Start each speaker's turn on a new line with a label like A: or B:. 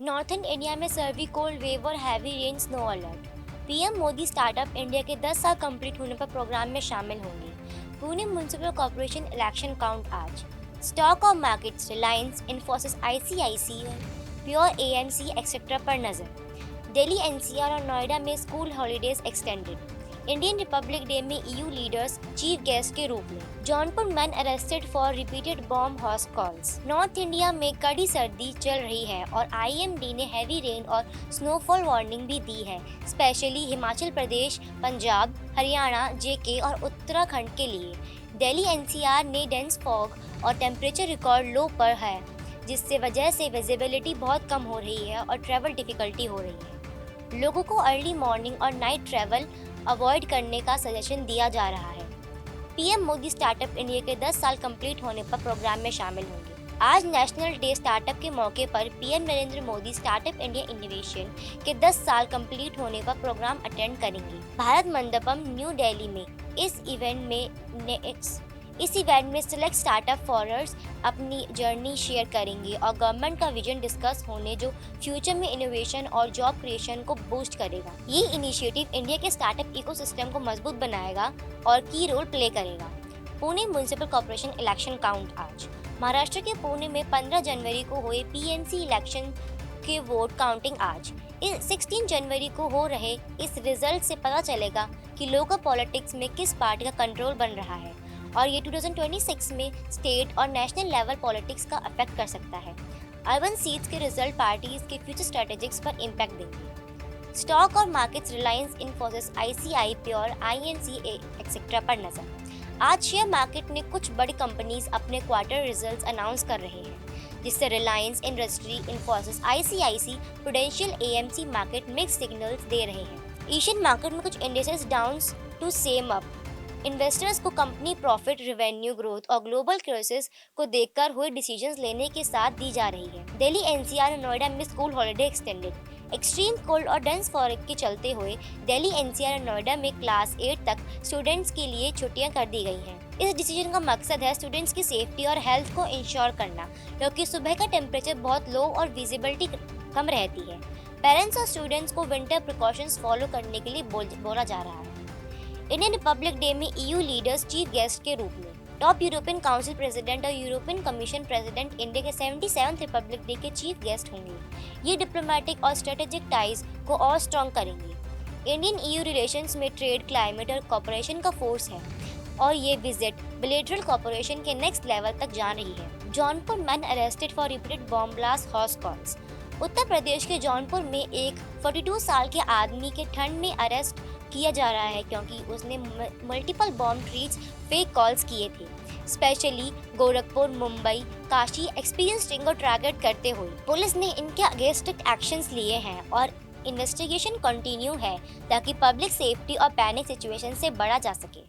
A: Northern India में सर्दी cold wave और heavy rain snow alert. PM Modi startup India के 10 साल कंप्लीट होने पर प्रोग्राम में शामिल होंगे। Pune municipal corporation election count आज। स्टॉक और markets Reliance, Infosys, ICICI, pure AMC etcetera पर नजर। दिल्ली एनसीआर और नोएडा में school holidays extended. Indian Republic day में ईयू लीडर्स चीफ गेस्ट के रूप में। Jaunpur man arrested for repeated bomb house calls. North India में कड़ी सर्दी चल रही है और आईएमडी ने हैवी रेन और स्नोफॉल वार्निंग भी दी है, स्पेशली हिमाचल प्रदेश, पंजाब, हरियाणा, जेके और उत्तराखंड के लिए। दिल्ली एनसीआर ने डेंस फॉग और टेम्परेचर रिकॉर्ड लो पर है, जिससे वजह से विजिबिलिटी बहुत कम हो रही है और ट्रैवल डिफिकल्टी हो रही है। लोगों को अर्ली मॉर्निंग और नाइट ट्रैवल अवॉइड करने का सजेशन दिया जा रहा है। पीएम मोदी स्टार्टअप इंडिया के 10 साल कंप्लीट होने पर प्रोग्राम में शामिल होंगे। आज नेशनल डे स्टार्टअप के मौके पर PM Narendra Modi startup India innovation के 10 साल कंप्लीट होने पर प्रोग्राम अटेंड करेंगे। भारत मंडपम, न्यू दिल्ली में इस इवेंट में सिलेक्ट स्टार्टअप फॉरर्स अपनी जर्नी शेयर करेंगे और गवर्नमेंट का विजन डिस्कस होने जो फ्यूचर में इनोवेशन और जॉब क्रिएशन को बूस्ट करेगा। ये इनिशिएटिव इंडिया के स्टार्टअप इकोसिस्टम को मजबूत बनाएगा और की रोल प्ले करेगा। Pune municipal corporation election count आज। महाराष्ट्र के पुणे में 15 जनवरी को हुए पीएमसी इलेक्शन के वोट काउंटिंग आज। 16 जनवरी को हो रहे इस रिजल्ट से पता चलेगा कि लोकल पॉलिटिक्स में किस पार्टी का कंट्रोल बन रहा है और ये 2026 में स्टेट और नेशनल लेवल पॉलिटिक्स का अफेक्ट कर सकता है। अर्बन सीट्स के रिजल्ट पार्टीज के फ्यूचर स्ट्रेटेजिक्स पर इम्पैक्ट देंगे। स्टॉक और markets Reliance, Infosys, ICI, pure, INC etcetera पर नजर। आज शेयर मार्केट में कुछ बड़ी कंपनीज अपने क्वार्टर रिजल्ट्स अनाउंस कर रहे हैं, जिससे Reliance industry, Infosys, ICICI, Prudential, AMC market mix signals दे रहे हैं। एशियन मार्केट में कुछ indices down to same up. Investors को कंपनी प्रॉफिट, रेवेन्यू ग्रोथ और ग्लोबल क्राइसिस को देखकर हुए डिसीजंस लेने के साथ दी जा रही है। दिल्ली एनसीआर और नोएडा में school holiday extended. Extreme cold और डेंस फॉग के चलते हुए दिल्ली एनसीआर और नोएडा में क्लास 8 तक स्टूडेंट्स के लिए छुट्टियां कर दी गई हैं। इस डिसीजन का मकसद है स्टूडेंट्स की सेफ्टी और हेल्थ को इंश्योर करना, क्योंकि सुबह का टेम्परेचर बहुत लो और विजिबिलिटी कम रहती है। पेरेंट्स और स्टूडेंट्स को विंटर प्रिकॉशंस फॉलो करने के लिए बोला जा रहा है। इंडियन रिपब्लिक डे में ईयू लीडर्स चीफ गेस्ट के रूप में। टॉप यूरोपियन काउंसिल प्रेसिडेंट और यूरोपियन कमीशन प्रेसिडेंट इंडिया के 77th रिपब्लिक डे के चीफ गेस्ट होंगे। ये डिप्लोमेटिक और स्ट्रेटेजिक टाइज को और स्ट्रॉन्ग करेंगे। इंडियन ईयू रिलेशंस में ट्रेड, क्लाइमेट और कॉर्पोरेशन का फोर्स है और ये विजिट बिलेटरल कॉर्पोरेशन के नेक्स्ट लेवल तक जा रही है। Jaunpur man arrested for repeated bomb blast hoax calls. Uttar Pradesh के जौनपुर में एक 42 साल के आदमी के ठंड में अरेस्ट किया जा रहा है, क्योंकि उसने multiple bomb threats fake calls किए थे। Specially Gorakhpur, Mumbai, Kashi experience string को टारगेट करते हुए पुलिस ने इनके अगेंस्ट स्ट्रिक्ट एक्शंस लिए हैं और इन्वेस्टिगेशन कंटिन्यू है ताकि पब्लिक सेफ्टी और पैनिक सिचुएशन से बचा जा सके।